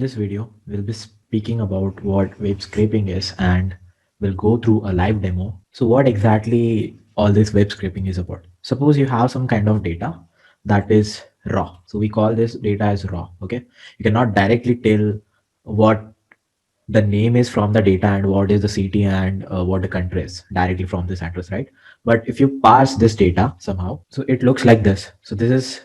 this video, we'll be speaking about what web scraping is and we'll go through a live demo. So what exactly all this web scraping is about? Suppose you have some kind of data that is raw. So we call this data as raw. Okay. You cannot directly tell what the name is from the data and what is the city and what the country is directly from this address, right? But if you parse this data somehow, so it looks like this. So this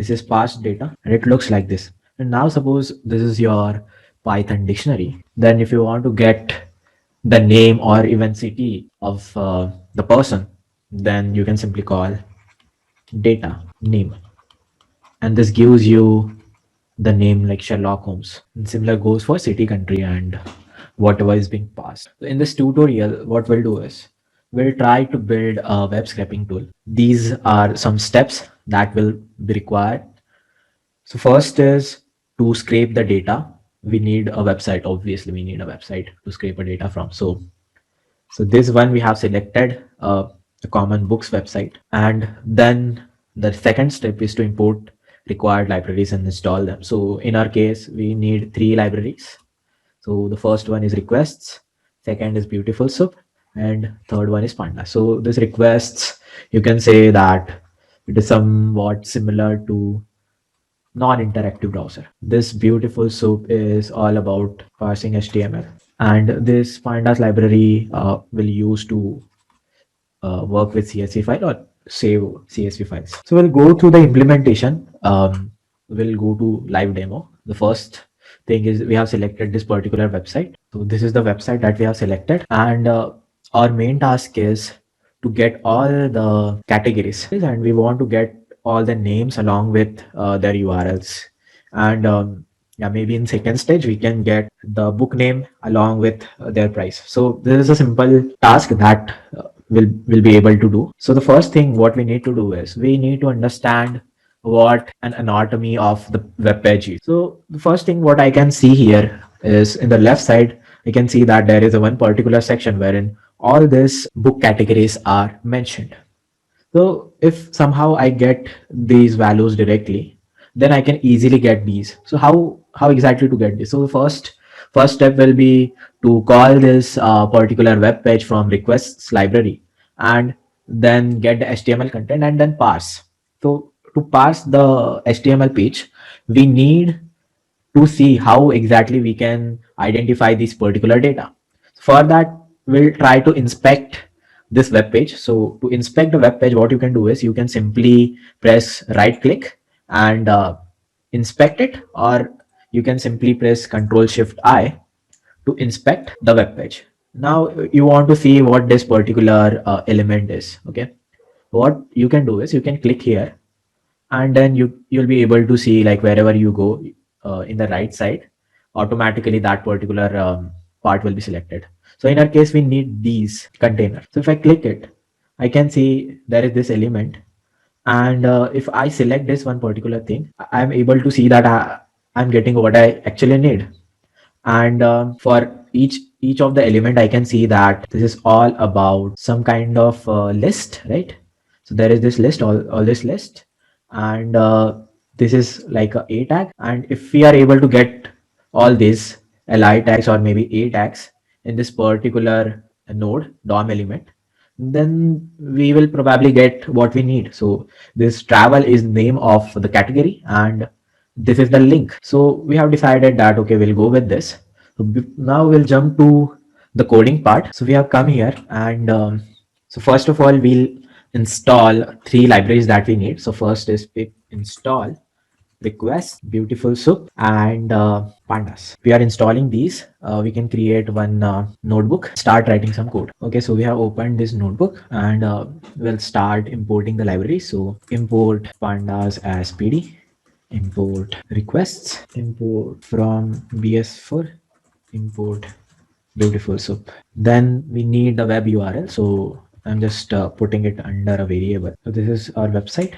is parsed data and it looks like this. And now suppose this is your Python dictionary. Then if you want to get the name or even city of the person, then you can simply call data name. And this gives you the name like Sherlock Holmes. And similar goes for city, country, and whatever is being passed. So in this tutorial, what we'll do is we'll try to build a web scraping tool. These are some steps that will be required. So first is to scrape the data. We need a website. Obviously, we need a website to scrape a data from. So this one we have selected the common books website, and then the second step is to import required libraries and install them. So in our case, we need 3 libraries. So the first one is requests, second is beautiful soup, and third one is panda. So this requests, you can say that it is somewhat similar to non-interactive browser. This beautiful soup is all about parsing HTML, and this pandas library will use to work with CSV file or save CSV files. So we'll go through the implementation. We'll go to live demo. The first thing is we have selected this particular website. So this is the website that we have selected, and our main task is to get all the categories, and we want to get all the names along with their URLs. And yeah, maybe in second stage we can get the book name along with their price. So this is a simple task that will be able to do. So the first thing what we need to do is we need to understand what an anatomy of the web page is. So the first thing what I can see here is in the left side, I can see that there is a one particular section wherein all these book categories are mentioned. So if somehow I get these values directly, then I can easily get these. So how exactly to get this? So the first step will be to call this particular web page from requests library, and then get the HTML content and then parse. So to parse the HTML page, we need to see how exactly we can identify this particular data. For that, we'll try to inspect this web page. So to inspect the web page, what you can do is you can simply press right click and inspect it, or you can simply press Ctrl Shift I to inspect the web page. Now you want to see what this particular element is. Okay, what you can do is you can click here, and then you'll be able to see, like, wherever you go in the right side, automatically that particular part will be selected. So in our case, we need these container. So if I click it, I can see there is this element, and if I select this one particular thing, I'm able to see that I'm getting what I actually need. And for each of the element, I can see that this is all about some kind of list, right? So there is this list, all this list, and this is like a tag. And if we are able to get all these li tags or maybe a tags in this particular node DOM element, then we will probably get what we need. So this travel is name of the category, and this is the link. So we have decided that okay, we'll go with this. So now we'll jump to the coding part. So we have come here, and so first of all, we'll install 3 libraries that we need. So first is pip install request beautiful soup and pandas. We are installing these. We can create one notebook, start writing some code. Okay, so we have opened this notebook, and we'll start importing the library. So import pandas as pd, import requests, import from bs4, import beautiful soup. Then we need the web URL. So I'm just putting it under a variable. So this is our website,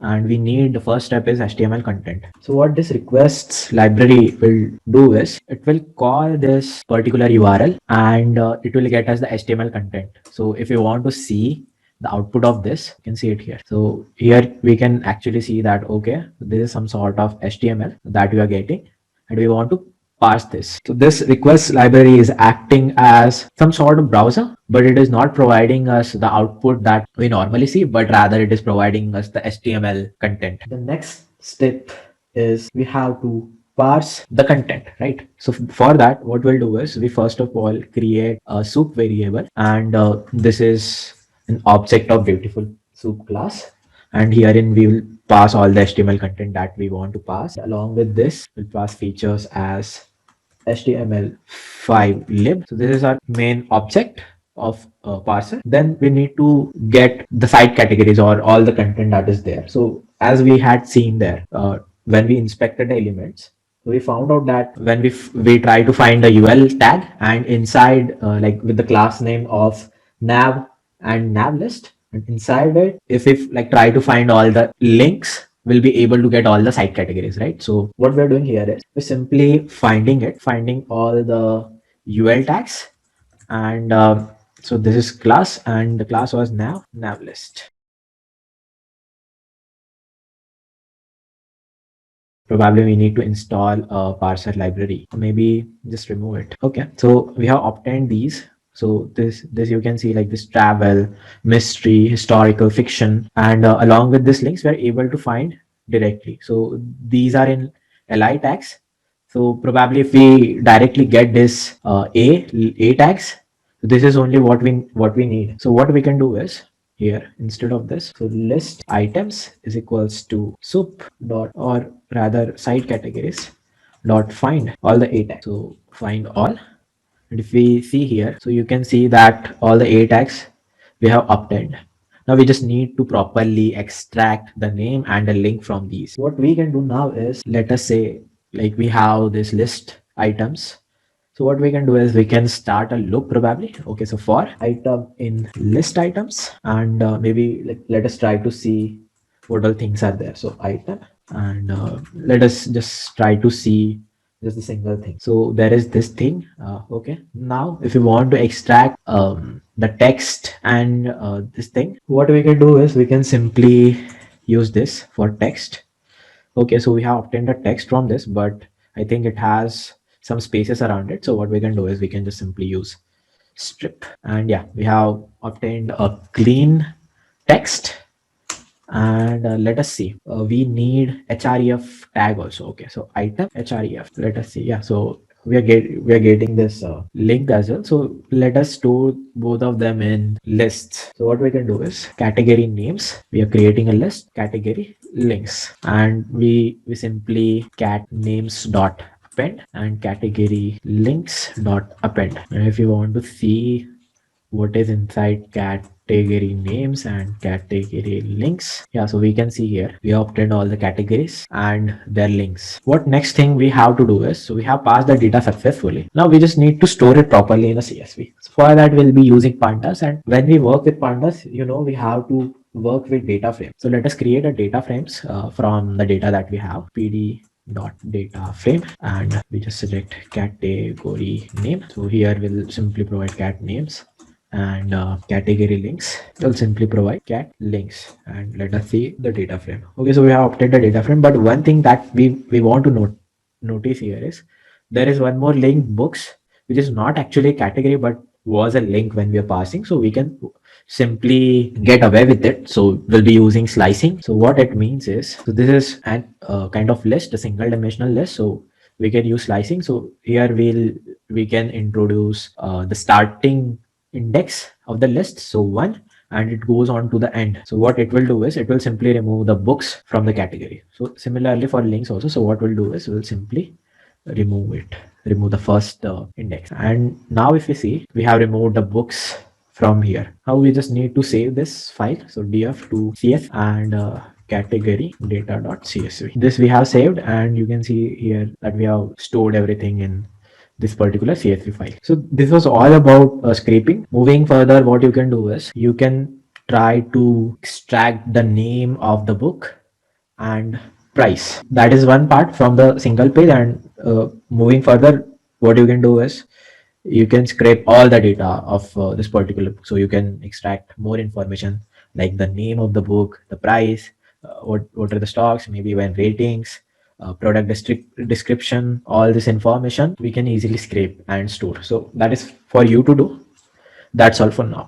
and we need, the first step is HTML content. So what this requests library will do is it will call this particular URL, and it will get us the HTML content. So if you want to see the output of this, you can see it here. So here we can actually see that okay, this is some sort of HTML that we are getting, and we want to parse this. So this request library is acting as some sort of browser, but it is not providing us the output that we normally see, but rather it is providing us the HTML content. The next step is we have to parse the content, right? So for that, what we'll do is we first of all create a soup variable, and this is an object of beautiful soup class, and herein we will pass all the HTML content that we want to pass. Along with this, we'll pass features as HTML5 lib. So this is our main object of parser. Then we need to get the site categories or all the content that is there. So as we had seen there, when we inspected the elements, we found out that when we try to find a UL tag, and inside like with the class name of nav and nav list, and inside it, if we like try to find all the links, we'll be able to get all the site categories, right? So what we're doing here is we're simply finding all the UL tags, and so this is class, and the class was nav list. Probably we need to install a parser library, maybe just remove it. Okay, so we have obtained these. So this you can see like this travel, mystery, historical, fiction, and along with this links we're able to find directly. So these are in li tags. So probably if we directly get this a tags, this is only what we need. So what we can do is here, instead of this, so list items is equals to soup dot, or rather site categories dot find all the a tags. So find all, and if we see here, so you can see that all the a tags we have obtained. Now we just need to properly extract the name and the link from these. What we can do now is, let us say like we have this list items. So what we can do is we can start a loop probably. Okay, so for item in list items, and maybe let us try to see what all things are there. So item, and let us just try to see just a single thing. So there is this thing. Okay, now if you want to extract the text and this thing, what we can do is we can simply use this for text. Okay, so we have obtained the text from this, but I think it has some spaces around it. So what we can do is we can just simply use strip, and yeah, we have obtained a clean text. And let us see, we need href tag also. Okay, so item href, let us see. Yeah, so we are getting this link as well. So let us store both of them in lists. So what we can do is category names, we are creating a list, category links, and we simply cat names dot append and category links dot append. And if you want to see what is inside category names and category links, yeah, so we can see here we obtained all the categories and their links. What next thing we have to do is, so we have passed the data successfully. Now we just need to store it properly in a CSV. So for that we'll be using pandas, and when we work with pandas, we have to work with data frames. So let us create a data frames from the data that we have, pd dot data frame, and we just select category name. So here we'll simply provide cat names, and category links will simply provide cat links, and let us see the data frame. Okay, so we have obtained the data frame, but one thing that we want to notice here is there is one more link, books, which is not actually a category but was a link when we are passing. So we can simply get away with it. So we'll be using slicing. So what it means is, so this is an kind of list, a single dimensional list. So we can use slicing. So here we can introduce the starting index of the list, so 1, and it goes on to the end. So what it will do is it will simply remove the books from the category. So similarly for links also, so what we'll do is we'll simply remove the first index. And now if you see, we have removed the books from here. Now we just need to save this file. So df to cs and category data.csv. This we have saved, and you can see here that we have stored everything in this particular CSV file. So this was all about scraping. Moving further, what you can do is you can try to extract the name of the book and price. That is one part from the single page. And moving further, what you can do is you can scrape all the data of this particular book. So you can extract more information like the name of the book, the price, what are the stocks, maybe when ratings, product description, all this information we can easily scrape and store. So that is for you to do. That's all for now.